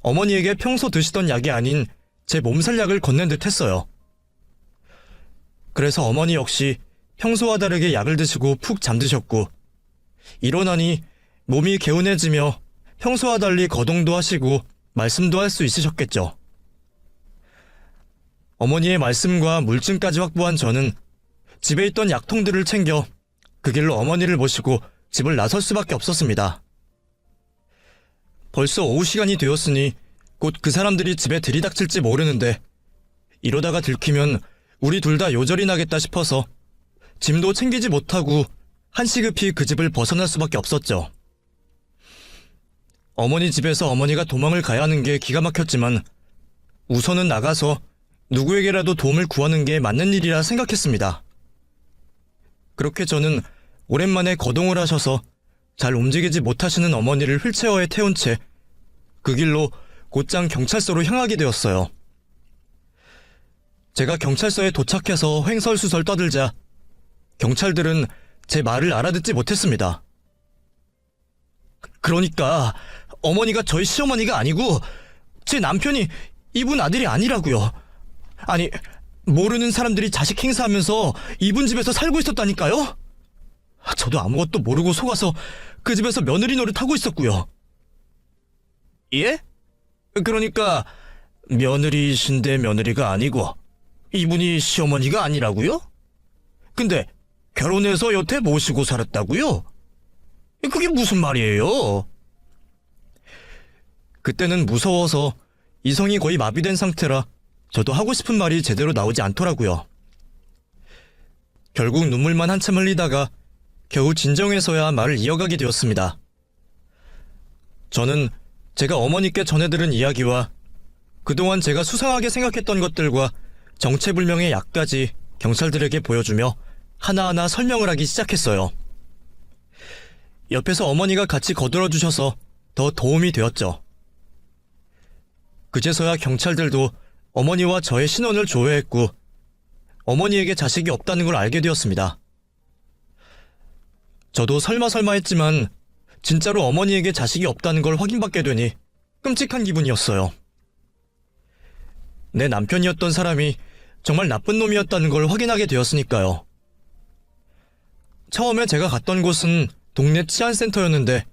어머니에게 평소 드시던 약이 아닌 제 몸살약을 건넨 듯 했어요. 그래서 어머니 역시 평소와 다르게 약을 드시고 푹 잠드셨고 일어나니 몸이 개운해지며 평소와 달리 거동도 하시고 말씀도 할 수 있으셨겠죠. 어머니의 말씀과 물증까지 확보한 저는 집에 있던 약통들을 챙겨 그 길로 어머니를 모시고 집을 나설 수밖에 없었습니다. 벌써 오후 시간이 되었으니 곧 그 사람들이 집에 들이닥칠지 모르는데 이러다가 들키면 우리 둘 다 요절이 나겠다 싶어서 짐도 챙기지 못하고 한시급히 그 집을 벗어날 수밖에 없었죠. 어머니 집에서 어머니가 도망을 가야 하는 게 기가 막혔지만 우선은 나가서 누구에게라도 도움을 구하는 게 맞는 일이라 생각했습니다. 그렇게 저는 오랜만에 거동을 하셔서 잘 움직이지 못하시는 어머니를 휠체어에 태운 채 그 길로 곧장 경찰서로 향하게 되었어요. 제가 경찰서에 도착해서 횡설수설 떠들자 경찰들은 제 말을 알아듣지 못했습니다. 그러니까 어머니가 저희 시어머니가 아니고 제 남편이 이분 아들이 아니라고요. 아니, 모르는 사람들이 자식 행사하면서 이분 집에서 살고 있었다니까요? 저도 아무것도 모르고 속아서 그 집에서 며느리 노릇하고 있었고요. 예? 그러니까 며느리이신데 며느리가 아니고 이분이 시어머니가 아니라고요? 근데 결혼해서 여태 모시고 살았다고요? 그게 무슨 말이에요? 그때는 무서워서 이성이 거의 마비된 상태라 저도 하고 싶은 말이 제대로 나오지 않더라고요. 결국 눈물만 한참 흘리다가 겨우 진정해서야 말을 이어가게 되었습니다. 저는 제가 어머니께 전해들은 이야기와 그동안 제가 수상하게 생각했던 것들과 정체불명의 약까지 경찰들에게 보여주며 하나하나 설명을 하기 시작했어요. 옆에서 어머니가 같이 거들어주셔서 더 도움이 되었죠. 그제서야 경찰들도 어머니와 저의 신원을 조회했고 어머니에게 자식이 없다는 걸 알게 되었습니다. 저도 설마 했지만 진짜로 어머니에게 자식이 없다는 걸 확인받게 되니 끔찍한 기분이었어요. 내 남편이었던 사람이 정말 나쁜 놈이었다는 걸 확인하게 되었으니까요. 처음에 제가 갔던 곳은 동네 치안센터였는데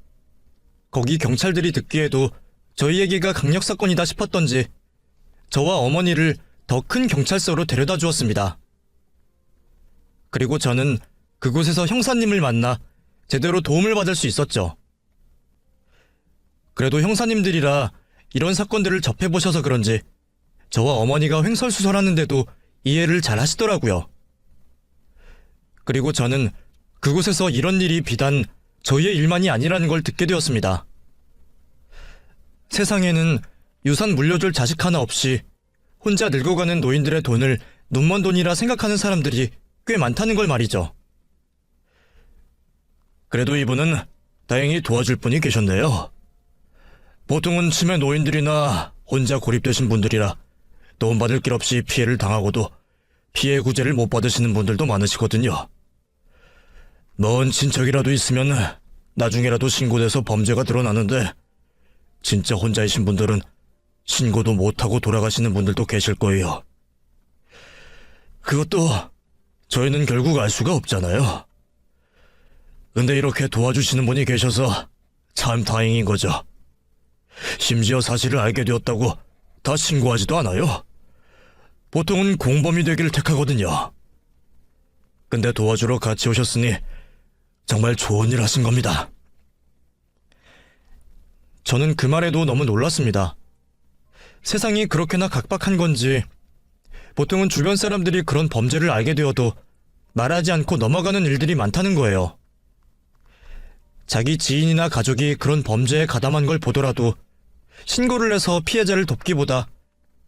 거기 경찰들이 듣기에도 저희 얘기가 강력사건이다 싶었던지 저와 어머니를 더 큰 경찰서로 데려다 주었습니다. 그리고 저는 그곳에서 형사님을 만나 제대로 도움을 받을 수 있었죠. 그래도 형사님들이라 이런 사건들을 접해보셔서 그런지 저와 어머니가 횡설수설하는데도 이해를 잘 하시더라고요. 그리고 저는 그곳에서 이런 일이 비단 저희의 일만이 아니라는 걸 듣게 되었습니다. 세상에는 유산 물려줄 자식 하나 없이 혼자 늙어가는 노인들의 돈을 눈먼 돈이라 생각하는 사람들이 꽤 많다는 걸 말이죠. 그래도 이분은 다행히 도와줄 분이 계셨네요. 보통은 치매 노인들이나 혼자 고립되신 분들이라 도움받을 길 없이 피해를 당하고도 피해 구제를 못 받으시는 분들도 많으시거든요. 먼 친척이라도 있으면 나중에라도 신고돼서 범죄가 드러나는데 진짜 혼자이신 분들은 신고도 못하고 돌아가시는 분들도 계실 거예요. 그것도 저희는 결국 알 수가 없잖아요. 근데 이렇게 도와주시는 분이 계셔서 참 다행인 거죠. 심지어 사실을 알게 되었다고 다 신고하지도 않아요. 보통은 공범이 되기를 택하거든요. 근데 도와주러 같이 오셨으니 정말 좋은 일 하신 겁니다. 저는 그 말에도 너무 놀랐습니다. 세상이 그렇게나 각박한 건지 보통은 주변 사람들이 그런 범죄를 알게 되어도 말하지 않고 넘어가는 일들이 많다는 거예요. 자기 지인이나 가족이 그런 범죄에 가담한 걸 보더라도 신고를 해서 피해자를 돕기보다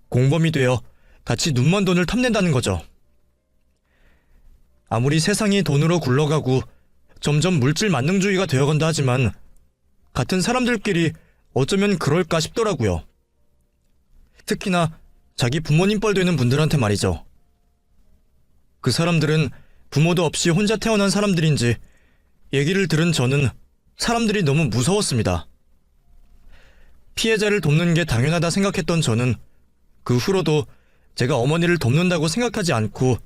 공범이 되어 같이 눈먼 돈을 탐낸다는 거죠. 아무리 세상이 돈으로 굴러가고 점점 물질 만능주의가 되어간다 하지만 같은 사람들끼리 어쩌면 그럴까 싶더라고요. 특히나 자기 부모님 뻘 되는 분들한테 말이죠. 그 사람들은 부모도 없이 혼자 태어난 사람들인지 얘기를 들은 저는 사람들이 너무 무서웠습니다. 피해자를 돕는 게 당연하다 생각했던 저는 그 후로도 제가 어머니를 돕는다고 생각하지 않고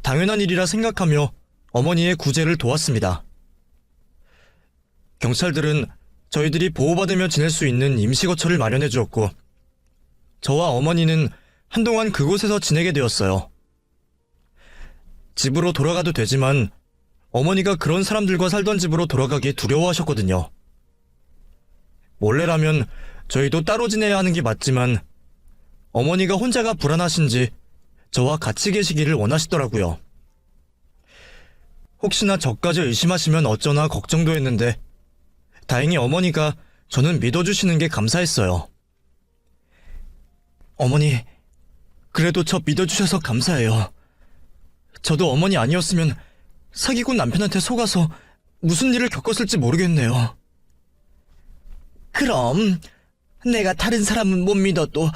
당연한 일이라 생각하며 어머니의 구제를 도왔습니다. 경찰들은 저희들이 보호받으며 지낼 수 있는 임시거처를 마련해 주었고 저와 어머니는 한동안 그곳에서 지내게 되었어요. 집으로 돌아가도 되지만 어머니가 그런 사람들과 살던 집으로 돌아가기 두려워하셨거든요. 원래라면 저희도 따로 지내야 하는 게 맞지만 어머니가 혼자가 불안하신지 저와 같이 계시기를 원하시더라고요. 혹시나 저까지 의심하시면 어쩌나 걱정도 했는데 다행히 어머니가 저는 믿어주시는 게 감사했어요. 어머니, 그래도 저 믿어주셔서 감사해요. 저도 어머니 아니었으면 사기꾼 남편한테 속아서 무슨 일을 겪었을지 모르겠네요. 그럼 내가 다른 사람은 못 믿어도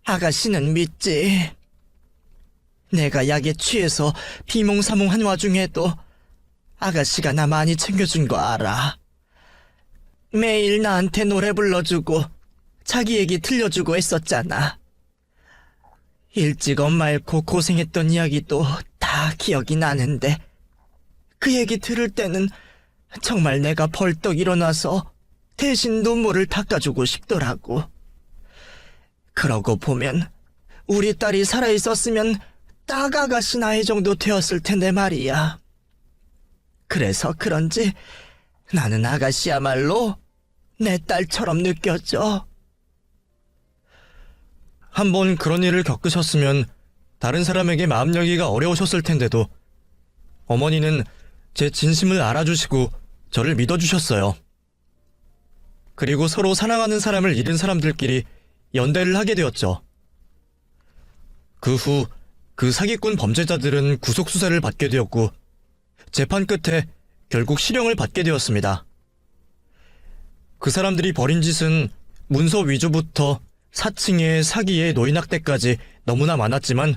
아가씨는 믿지. 내가 약에 취해서 비몽사몽한 와중에도 아가씨가 나 많이 챙겨준 거 알아. 매일 나한테 노래 불러주고 자기 얘기 들려주고 했었잖아. 일찍 엄마 잃고 고생했던 이야기도 다 기억이 나는데 그 얘기 들을 때는 정말 내가 벌떡 일어나서 대신 눈물을 닦아주고 싶더라고. 그러고 보면 우리 딸이 살아있었으면 딱 아가씨 나이 정도 되었을 텐데 말이야. 그래서 그런지 나는 아가씨야말로 내 딸처럼 느껴져. 한번 그런 일을 겪으셨으면 다른 사람에게 마음 열기가 어려우셨을 텐데도 어머니는 제 진심을 알아주시고 저를 믿어주셨어요. 그리고 서로 사랑하는 사람을 잃은 사람들끼리 연대를 하게 되었죠. 그 후 그 사기꾼 범죄자들은 구속수사를 받게 되었고 재판 끝에 결국 실형을 받게 되었습니다. 그 사람들이 벌인 짓은 문서 위조부터 사칭에 사기에 노인학대까지 너무나 많았지만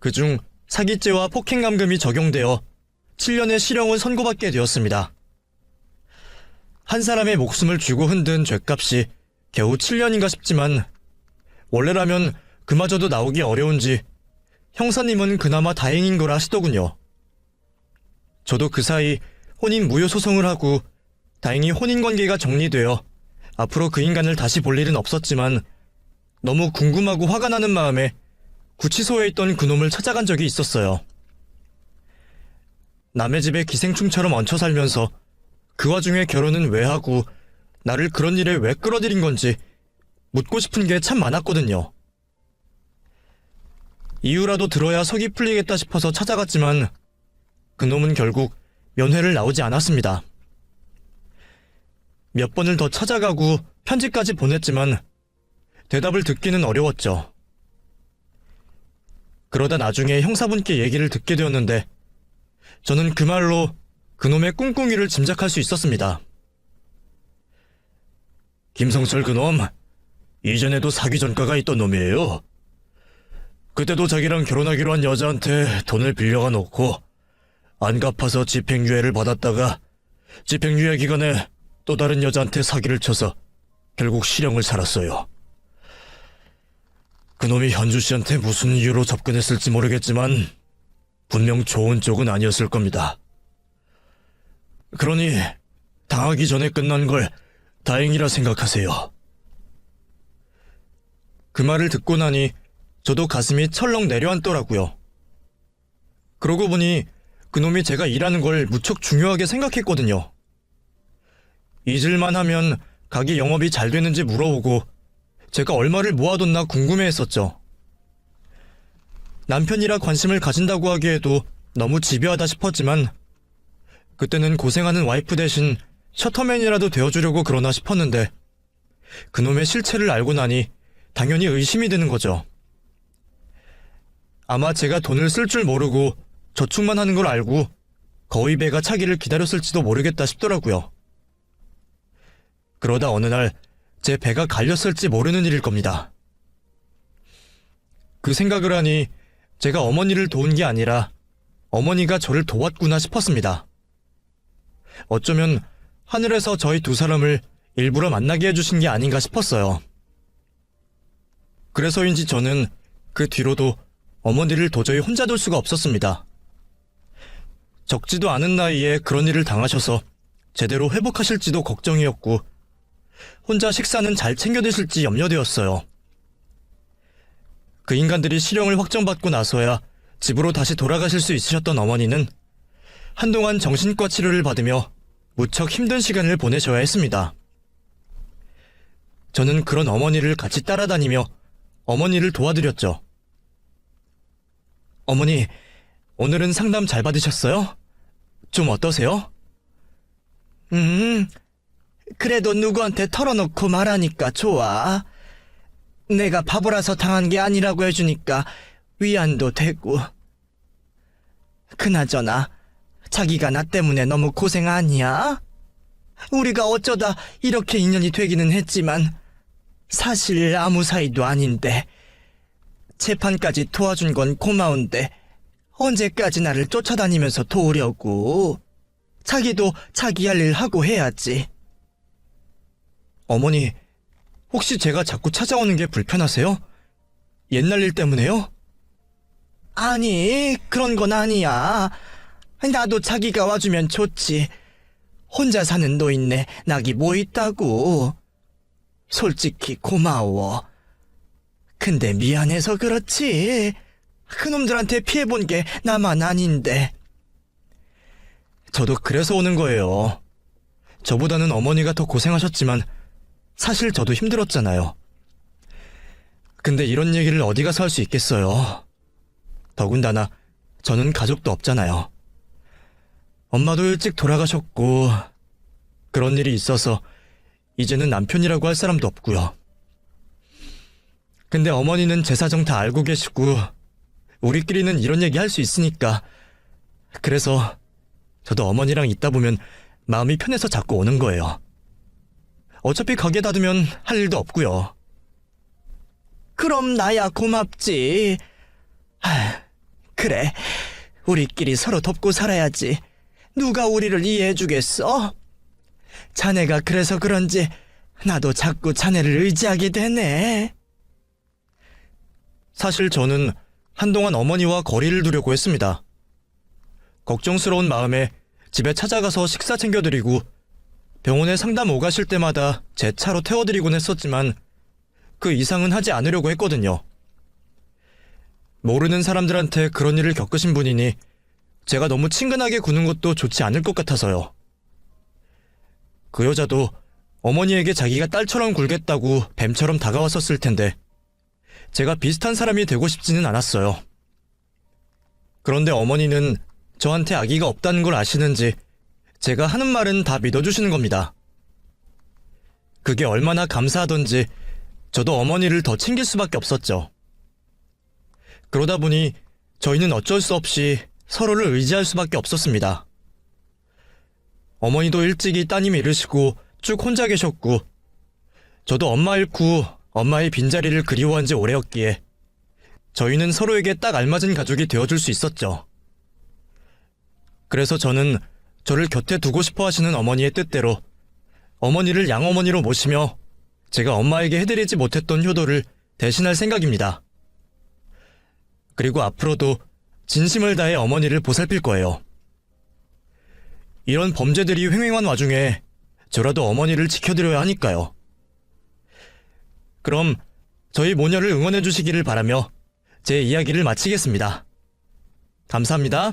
그중 사기죄와 폭행감금이 적용되어 7년의 실형을 선고받게 되었습니다. 한 사람의 목숨을 쥐고 흔든 죗값이 겨우 7년인가 싶지만 원래라면 그마저도 나오기 어려운지 형사님은 그나마 다행인 걸 하시더군요. 저도 그 사이 혼인 무효 소송을 하고 다행히 혼인관계가 정리되어 앞으로 그 인간을 다시 볼 일은 없었지만 너무 궁금하고 화가 나는 마음에 구치소에 있던 그놈을 찾아간 적이 있었어요. 남의 집에 기생충처럼 얹혀 살면서 그 와중에 결혼은 왜 하고 나를 그런 일에 왜 끌어들인 건지 묻고 싶은 게 참 많았거든요. 이유라도 들어야 속이 풀리겠다 싶어서 찾아갔지만 그놈은 결국 면회를 나오지 않았습니다. 몇 번을 더 찾아가고 편지까지 보냈지만 대답을 듣기는 어려웠죠. 그러다 나중에 형사분께 얘기를 듣게 되었는데 저는 그 말로 그놈의 꿍꿍이를 짐작할 수 있었습니다. 김성철 그놈, 이전에도 사기 전과가 있던 놈이에요. 그때도 자기랑 결혼하기로 한 여자한테 돈을 빌려가 놓고 안 갚아서 집행유예를 받았다가 집행유예 기간에 또 다른 여자한테 사기를 쳐서 결국 실형을 살았어요. 그놈이 현주 씨한테 무슨 이유로 접근했을지 모르겠지만 분명 좋은 쪽은 아니었을 겁니다. 그러니 당하기 전에 끝난 걸 다행이라 생각하세요. 그 말을 듣고 나니 저도 가슴이 철렁 내려앉더라고요. 그러고 보니 그놈이 제가 일하는 걸 무척 중요하게 생각했거든요. 잊을만 하면 가게 영업이 잘 되는지 물어오고 제가 얼마를 모아뒀나 궁금해했었죠. 남편이라 관심을 가진다고 하기에도 너무 집요하다 싶었지만 그때는 고생하는 와이프 대신 셔터맨이라도 되어주려고 그러나 싶었는데 그놈의 실체를 알고 나니 당연히 의심이 드는 거죠. 아마 제가 돈을 쓸 줄 모르고 저축만 하는 걸 알고 거의 배가 차기를 기다렸을지도 모르겠다 싶더라고요. 그러다 어느 날 제 배가 갈렸을지 모르는 일일 겁니다. 그 생각을 하니 제가 어머니를 도운 게 아니라 어머니가 저를 도왔구나 싶었습니다. 어쩌면 하늘에서 저희 두 사람을 일부러 만나게 해주신 게 아닌가 싶었어요. 그래서인지 저는 그 뒤로도 어머니를 도저히 혼자 둘 수가 없었습니다. 적지도 않은 나이에 그런 일을 당하셔서 제대로 회복하실지도 걱정이었고 혼자 식사는 잘 챙겨 드실지 염려되었어요. 그 인간들이 실형을 확정받고 나서야 집으로 다시 돌아가실 수 있으셨던 어머니는 한동안 정신과 치료를 받으며 무척 힘든 시간을 보내셔야 했습니다. 저는 그런 어머니를 같이 따라다니며 어머니를 도와드렸죠. 어머니, 오늘은 상담 잘 받으셨어요? 좀 어떠세요? 그래도 누구한테 털어놓고 말하니까 좋아. 내가 바보라서 당한 게 아니라고 해주니까 위안도 되고. 그나저나 자기가 나 때문에 너무 고생 아니야? 우리가 어쩌다 이렇게 인연이 되기는 했지만 사실 아무 사이도 아닌데 재판까지 도와준 건 고마운데 언제까지 나를 쫓아다니면서 도우려고. 자기도 자기 할 일 하고 해야지. 어머니, 혹시 제가 자꾸 찾아오는 게 불편하세요? 옛날 일 때문에요? 아니, 그런 건 아니야. 나도 자기가 와주면 좋지. 혼자 사는 노인네 낙이 뭐 있다고. 솔직히 고마워. 근데 미안해서 그렇지. 그놈들한테 피해본 게 나만 아닌데. 저도 그래서 오는 거예요. 저보다는 어머니가 더 고생하셨지만 사실 저도 힘들었잖아요. 근데 이런 얘기를 어디 가서 할 수 있겠어요. 더군다나 저는 가족도 없잖아요. 엄마도 일찍 돌아가셨고 그런 일이 있어서 이제는 남편이라고 할 사람도 없고요. 근데 어머니는 제 사정 다 알고 계시고 우리끼리는 이런 얘기 할 수 있으니까 그래서 저도 어머니랑 있다 보면 마음이 편해서 자꾸 오는 거예요. 어차피 가게 닫으면 할 일도 없고요. 그럼 나야 고맙지. 그래, 우리끼리 서로 돕고 살아야지. 누가 우리를 이해해주겠어? 자네가 그래서 그런지 나도 자꾸 자네를 의지하게 되네. 사실 저는 한동안 어머니와 거리를 두려고 했습니다. 걱정스러운 마음에 집에 찾아가서 식사 챙겨드리고 병원에 상담 오가실 때마다 제 차로 태워드리곤 했었지만 그 이상은 하지 않으려고 했거든요. 모르는 사람들한테 그런 일을 겪으신 분이니 제가 너무 친근하게 구는 것도 좋지 않을 것 같아서요. 그 여자도 어머니에게 자기가 딸처럼 굴겠다고 뱀처럼 다가왔었을 텐데 제가 비슷한 사람이 되고 싶지는 않았어요. 그런데 어머니는 저한테 아기가 없다는 걸 아시는지 제가 하는 말은 다 믿어주시는 겁니다. 그게 얼마나 감사하던지 저도 어머니를 더 챙길 수밖에 없었죠. 그러다 보니 저희는 어쩔 수 없이 서로를 의지할 수밖에 없었습니다. 어머니도 일찍이 따님 잃으시고 쭉 혼자 계셨고 저도 엄마 잃고 엄마의 빈자리를 그리워한 지 오래였기에 저희는 서로에게 딱 알맞은 가족이 되어줄 수 있었죠. 그래서 저는 저를 곁에 두고 싶어 하시는 어머니의 뜻대로 어머니를 양어머니로 모시며 제가 엄마에게 해드리지 못했던 효도를 대신할 생각입니다. 그리고 앞으로도 진심을 다해 어머니를 보살필 거예요. 이런 범죄들이 횡행한 와중에 저라도 어머니를 지켜드려야 하니까요. 그럼 저희 모녀를 응원해 주시기를 바라며 제 이야기를 마치겠습니다. 감사합니다.